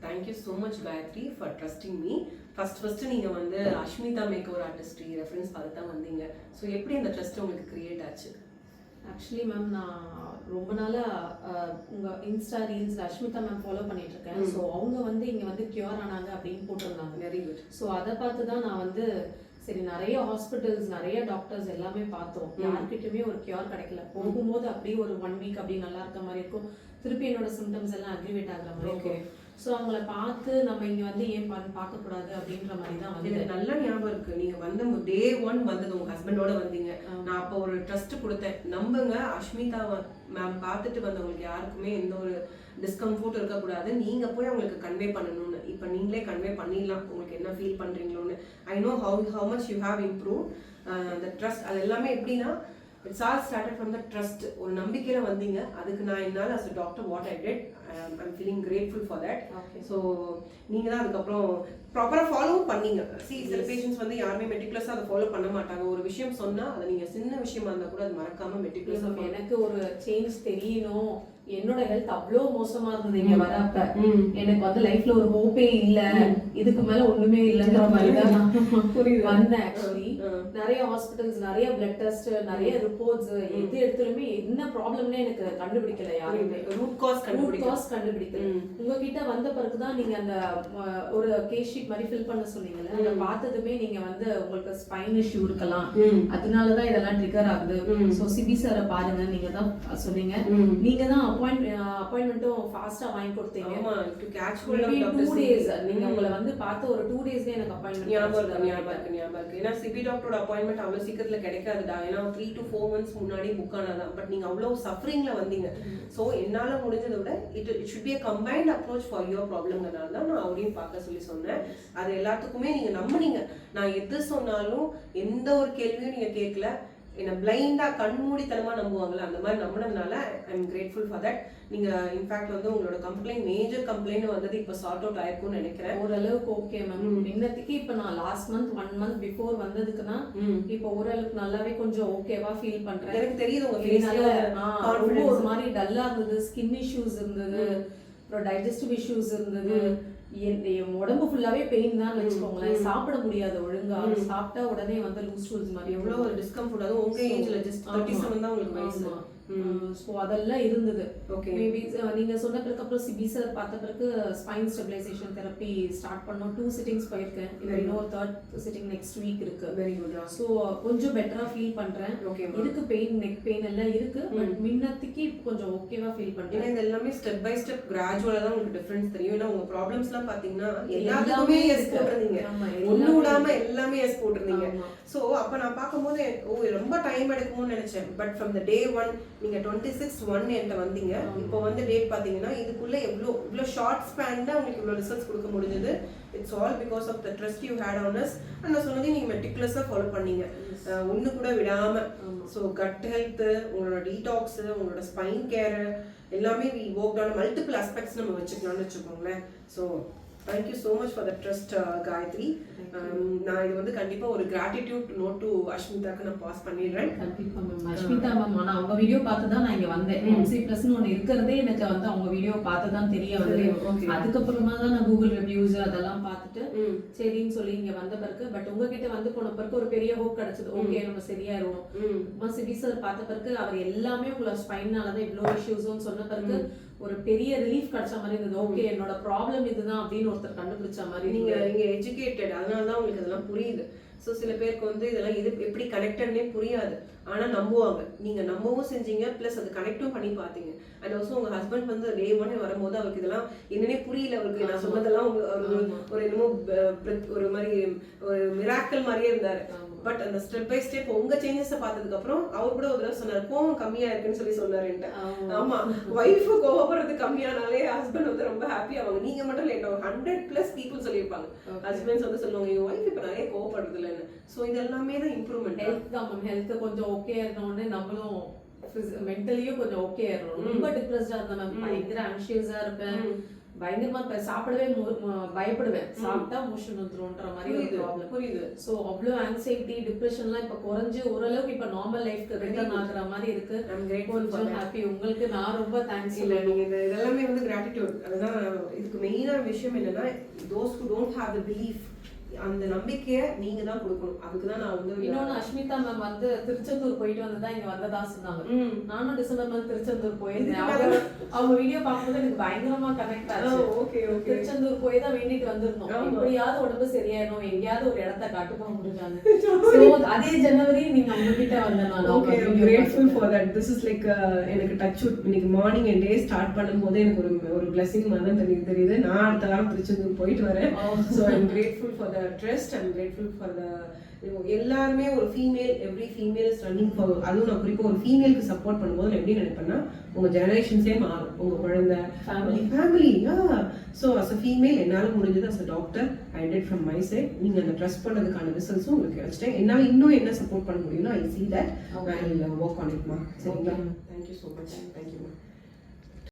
Thank you so much, Gayatri, for trusting me. First நீங்க வந்து Ashmita makeover artistry reference பார்த்து தான் வந்தீங்க. ஸோ எப்படி அந்த ட்ரஸ்ட் உங்களுக்கு கிரியேட் ஆச்சு? ஆக்சுவலி மேம் நான் ரொம்ப நாளாக உங்கள் இன்ஸ்டா ரீல்ஸில் அஷ்மிதா மேம் ஃபாலோ பண்ணிட்டு இருக்கேன். ஸோ அவங்க வந்து இங்கே வந்து கியூர் ஆனாங்க அப்படின்னு போட்டிருந்தாங்க. Very good. ஸோ அதை பார்த்து தான் நான் வந்து சரி நிறைய ஹாஸ்பிட்டல்ஸ் நிறைய டாக்டர்ஸ் எல்லாமே பார்த்தோம். யார்கிட்டயுமே ஒரு கியூர் கிடைக்கல. போகும்போது அப்படியே ஒரு 1 வீக் அப்படியே நல்லா இருக்க மாதிரி இருக்கும். திருப்பி என்னோட சிம்டம்ஸ் எல்லாம் அக்ரிவேட் ஆகுற மாதிரி இருக்கும். ஸோ அவங்கள பார்த்து நம்ம இங்கே வந்து ஏன் பார்க்கக்கூடாது அப்படின்ற மாதிரி தான் வந்து எனக்கு நல்ல ஞாபகம் இருக்கு. நீங்க வந்து டே 1 வந்தது உங்க ஹஸ்பண்டோட வந்தீங்க. நான் அப்போ ஒரு ட்ரஸ்ட் கொடுத்தேன். நம்புங்க, அஷ்மிதா மேம் பார்த்துட்டு வந்தவங்களுக்கு யாருக்குமே எந்த ஒரு டிஸ்கம்ஃபோர்ட் இருக்கக்கூடாது. நீங்க போய் அவங்களுக்கு கன்வே பண்ணணும்னு. இப்போ நீங்களே கன்வே பண்ணிடலாம் உங்களுக்கு என்ன ஃபீல் பண்றீங்களோன்னு. I know how much you have improve அந்த ட்ரஸ்ட். அது எல்லாமே எப்படின்னா it's all started from the trust. ஒரு நம்பிக்கையில வந்தீங்க. அதுக்கு நான் என்னால் as a doctor what I did, I'm feeling grateful for that. So நீங்க தான் அதுக்கப்புறம் ப்ராப்பராக ஃபாலோ பண்ணீங்க. சில பேஷண்ட்ஸ் வந்து யாருமே மெட்டிகுலஸாக அதை ஃபாலோ பண்ண மாட்டாங்க. ஒரு விஷயம் சொன்னால் அதை நீங்கள் சின்ன விஷயமா இருந்தால் கூட அது மறக்காம மெட்டிகுலஸாக. எனக்கு ஒரு சேஞ்ச் தெரியணும். என்னோட ஹெல்த் அவ்வளோ மோசமா இருந்தது இங்க வரப்ப. எனக்கு வந்து லைஃப்ல ஒரு ஹோப்பே இல்ல, இதுக்கு மேல ஒண்ணுமே இல்லைன்ற மாதிரி தான் நான் வந்தேன். ஆக்சுவலி நிறைய ஹாஸ்பிட்டல்ஸ், நிறைய பிளட் டெஸ்ட், நிறைய ரிப்போர்ட்ஸ், எது எடுத்தாலுமே என்ன ப்ராப்ளம்னே எனக்கு கண்டுபிடிக்கல. யாருமே ரூட் காஸ் கண்டுபிடிக்கல. உங்ககிட்ட வந்த பிறகுதான் நீங்க அந்த ஒரு கேஸ் ஷீட் மாதிரி ஃபில் பண்ண சொன்னீங்கல்ல, அதை பார்த்ததுமே நீங்க வந்து உங்களுக்கு ஸ்பைன் இஷ்யூ இருக்கலாம், அதனாலதான் இதெல்லாம் ட்ரிகர் ஆகுது. ஸோ சிபி சாரை பாருங்க நீங்க தான் சொன்னீங்க. நீங்க தான் அப்பாயின்மெண்ட்டும் ஃபாஸ்டா வாங்கி கொடுத்தீங்க. ஆமா, to catch hold of doctor 2 days. நீங்க உங்களை வந்து பார்த்து ஒரு 2 daysல எனக்கு அப்பாயின்மெண்ட் ஞாபகம் இருக்கு. ஏன்னா சிபி டாக்டரோட அப்பாயின்மெண்ட் அவ்வளவு சீக்கிரத்துல கிடைக்காதுடா. ஏன்னா 3 to 4 months முன்னாடி புக் ஆனதான். பட் நீங்க அவ்வளவு சஃபரிங்ல வந்தீங்க. ஸோ என்னால முடிஞ்சதை விட it should be a combined approach for your problemங்கனால தான் நான் அவரையும் பார்க்க சொல்லி சொன்னேன். அது எல்லாத்துக்குமே நீங்க நம்புனீங்க. நான் எது சொன்னாலும் எந்த ஒரு கேள்வியும் நீங்க கேட்கல. என்ன பிளைண்டா கண்மூடித்தனமா நம்புவாங்கல்ல, அந்த மாதிரி நம்பினதுனால I am grateful for that. நீங்க இன்ஃபேக்ட் வந்து உங்களோட கம்ப்ளைண்ட், மேஜர் கம்ப்ளைண்ட் வந்தது இப்போ சார்ட் அவுட் ஆயிருக்கும்னு நினைக்கிறேன். ஓரளவுக்கு ஓகே மேம். இன்னத்துக்கு இப்போ நான் லாஸ்ட் மந்த் 1 month பிஃபோர் வந்ததுக்குன்னா இப்போ ஓரளவுக்கு நல்லாவே கொஞ்சம் ஓகேவா ஃபீல் பண்றேன். எனக்கு தெரியுது உங்க ஃபேஸ்ல ஒரு மாதிரி டல்லா இருந்தது, ஸ்கின் இஷ்யூஸ் இருந்தது, அப்புறம் டைஜஸ்டிவ் இஷ்யூஸ் இருந்தது. என் உடம்பு ஃபுல்லாவே பெயின் தான் வச்சுக்கோங்களேன். சாப்பிட முடியாது ஒழுங்கா. சாப்பிட்டா உடனே வந்து லூஸ் டூல்ஸ் மாதிரி எவ்வளவு ஒரு டிஸ்கம்ஃபர்ட். அதுவும் உங்க ஏஜ்ல ஜஸ்ட் 37 தான் உங்களுக்கு வயசு. ஸோ அதெல்லாம் இருந்தது. ஓகே, மேபி நீங்க சொன்ன பிறகு அப்புறம் சிபி சார் பார்த்த பிறகு ஸ்பைன் ஸ்டெபிலைசேஷன் தெரப்பி ஸ்டார்ட் பண்ணோம். 2 sittings போயிருக்கேன். இன்னொரு 3rd sitting நெக்ஸ்ட் வீக் இருக்கு. Very good. ஸோ கொஞ்சம் பெட்டரா ஃபீல் பண்றேன். இதுக்கு பெயின், நெக் பெயின் எல்லாம் இருக்கு. பட் முன்னத்துக்கு கொஞ்சம் ஓகேவா ஃபீல் பண்றேன். இது எல்லாமே ஸ்டெப் பை ஸ்டெப் கிராஜுவலா தான் உங்களுக்கு டிஃபரன்ஸ் தெரியும். ஏன்னா உங்க ப்ராப்ளம்ஸ் எல்லாம் பாத்தீங்கன்னா எல்லாமே எஸ் போட்டுருந்தீங்க. ஒண்ணு விடாம எல்லாமே எஸ் போட்டுருந்தீங்க. ஸோ அப்ப நான் பார்க்கும்போது ரொம்ப டைம் எடுக்கும்னு நினைச்சேன். பட் ஃப்ரம் த டே 1 நீங்க 26/1 என்கிட்ட வந்தீங்க. இப்போ வந்து டேட் பாத்தீங்கன்னா இதுக்குள்ள இவ்வளோ ஷார்ட் ஸ்பேன்ல உங்களுக்கு இவ்வளோ ரிசல்ட்ஸ் கொடுக்க முடிஞ்சது. It's all because of the trust you had on us. And நான் சொன்னதையும் நீங்க மெட்டிகுலஸா ஃபாலோ பண்ணீங்க, ஒண்ணு கூட விடாம. ஸோ கட் ஹெல்த், உங்களோட டீடாக்ஸ், உங்களோட ஸ்பைன் கேர் எல்லாமே we worked on multiple aspects நம்ம வச்சுக்கலாம்னு வச்சுக்கோங்களேன். So thank you so much for the trust, Gayatri. நான் இது வந்து கண்டிப்பா ஒரு gratitude note to அஷ்மிதாக்கு நான் பாஸ் பண்ணிடுறேன். கண்டிப்பா மேம். அஷ்மிதா மேம் நான் அவங்க வீடியோ பார்த்து தான் நான் இங்க வந்தேன். MC+ ஒன்று இருக்கிறதே எனக்கு வந்து அவங்க வீடியோ பார்த்து தான் தெரிய வந்தது. அதுக்கப்புறமா தான் நான் கூகுள் ரிவ்யூஸ் அதெல்லாம் பார்த்துட்டு சரின்னு சொல்லி இங்க வந்த பிறகு, பட் உங்ககிட்ட வந்து போன பிறகு ஒரு பெரிய ஹோப் கிடைச்சது. ஓகே நம்ம சரியாயிரும். சிபி சார் பார்த்த பிறகு அவர் எல்லாமே உங்களை ஸ்பைனாலதான் இவ்வளோ இஷ்யூஸும் சொன்ன பிறகு ஒரு பெரிய ரிலீஃப் கிடைச்ச மாதிரி இருந்தது. ஓகே என்னோட ப்ராப்ளம் இதுதான் அப்படின்னு ஒருத்தர் கண்டுபிடிச்ச மாதிரி. நீங்க எஜுகேட்டட், அதனாலதான் உங்களுக்கு இதெல்லாம் புரியுது. ஸோ சில பேருக்கு வந்து இதெல்லாம் இது எப்படி கனெக்டட்னே புரியாது. ஆனா நம்புவாங்க. நீங்க நம்பவும் செஞ்சீங்க, பிளஸ் அது கனெக்டும் பண்ணி பார்த்தீங்க. அண்ட் ஆல்சோ உங்க ஹஸ்பண்ட் வந்து டே 1 வரும்போது அவருக்கு இதெல்லாம் என்னன்னே புரியல. அவருக்கு நான் சொன்னதெல்லாம் ஒரு என்னமோ ஒரு மாதிரி ஒரு மிராக்கல் மாதிரியே இருந்தாரு. பட் அந்த ஸ்டெப் பை ஸ்டெப் உங்க சேஞ்சஸை பார்த்ததுக்கு அப்புறம் அவர் கூட ஒரு தடவை சொன்னார், கோவம் கம்மியா இருக்குன்னு சொல்லி சொன்னாருன்ட்டு. ஆமா, ஒய்ஃப் கோவப்படுறது கம்மியானாலே ஹஸ்பண்ட் வந்து ரொம்ப ஹாப்பி ஆவாங்க. நீங்க மட்டும் இல்லை, 100+ பீப்புள் சொல்லியிருப்பாங்க. ஹஸ்பண்ட்ஸ் வந்து சொல்லுவாங்க என் ஒய்ஃப் இப்ப நிறைய கோவப்படுறது இல்லைன்னு. ஸோ இது எல்லாமே தான் இம்ப்ரூவ்மெண்ட். ஹெல்த் தான் மேம். ஹெல்த் கொஞ்சம் ஓகே ஆயிருந்தோடனே நம்மளும் மென்டலியும் கொஞ்சம் ஓகே ஆயிரும். ரொம்ப டிப்ரெஸ்டா இருந்தேன் மேம். பயங்கர ஆன்ஷியஸா இருப்பேன். பயங்கரமா சாப்பிடவே பயப்படுவேன், சாப்பிட்டா மோஷன் வந்துரும்ன்ற மாதிரி ஒரு ப்ராப்ளம். புரியுது. ஸோ அவ்வளோ ஆங்ஸைட்டி டிப்ரெஷன்லாம் இப்போ குறைஞ்சு ஓரளவுக்கு இப்போ நார்மல் லைஃப்க்கு ரிட்டர்ன் ஆகுற மாதிரி இருக்கு. கொஞ்சம் ஹாப்பி. உங்களுக்கு நான் ரொம்ப தேங்க்ஸ். இல்லை நீங்கள் இந்த இதெல்லாமே வந்து கிராட்டிடியூட். அதுதான் இதுக்கு மெயினான விஷயம் என்னன்னா, those who don't have the belief, அந்த நம்பிக்கையை நீங்க தான் கொடுக்கணும். அதுக்கு தான் நான் வந்து இன்னொன்று அஷ்மிதா மேம் வந்து திருச்செந்தூர் போயிட்டு வந்து தான் இங்க வந்ததா சொன்னாங்க. நானும் டிசம்பர் மந்த் திருச்செந்தூர் போயிருந்தேன். அவங்க வீடியோ பார்க்கும்போது எனக்கு பயங்கரமா கனெக்ட் ஆச்சு. Okay okay. திருச்செந்தூர் போய் தான் வேண்டிட்டு வந்திருந்தோம், எப்படியாவது உடம்பு சரியாயிடும், எங்கேயாவது ஒரு இடத்த காட்டுப்போம் முடிஞ்சாங்க. அதே ஜனவரி நீங்க அவங்க கிட்ட வந்தேன் நான். Okay, I am grateful for that. This is like எனக்கு டச் வுட். இன்னைக்கு மார்னிங் என் டே ஸ்டார்ட் பண்ணும்போது எனக்கு ஒரு பிளெஸிங் மாதிரி தான் தெரியுது. நான் அடுத்த வாரம் திருச்செந்தூர் போயிட்டு வரேன். So I am grateful for the trust. I am grateful for the எல்லாருமே ஒரு female, every female is running for. அதுவும் நான் குறிப்பாக ஒரு ஃபீமேலுக்கு சப்போர்ட் பண்ணும்போது நான் எப்படி நினைப்பேன்னா, உங்கள் ஜெனரேஷன்ஸே மாறும். உங்கள் குழந்தை family. So as a female என்னால் முடிஞ்சது as a doctor I did from my side. நீங்கள் அந்த ட்ரஸ்ட் பண்ணதுக்கான ரிசல்ட்ஸும் உங்களுக்கு கிடைச்சிட்டேன். என்னால் இன்னும் என்ன சப்போர்ட் பண்ண முடியும்னா I see that I will work on it மா. சரிங்களா? Thank you so much. தேங்க்யூ மா.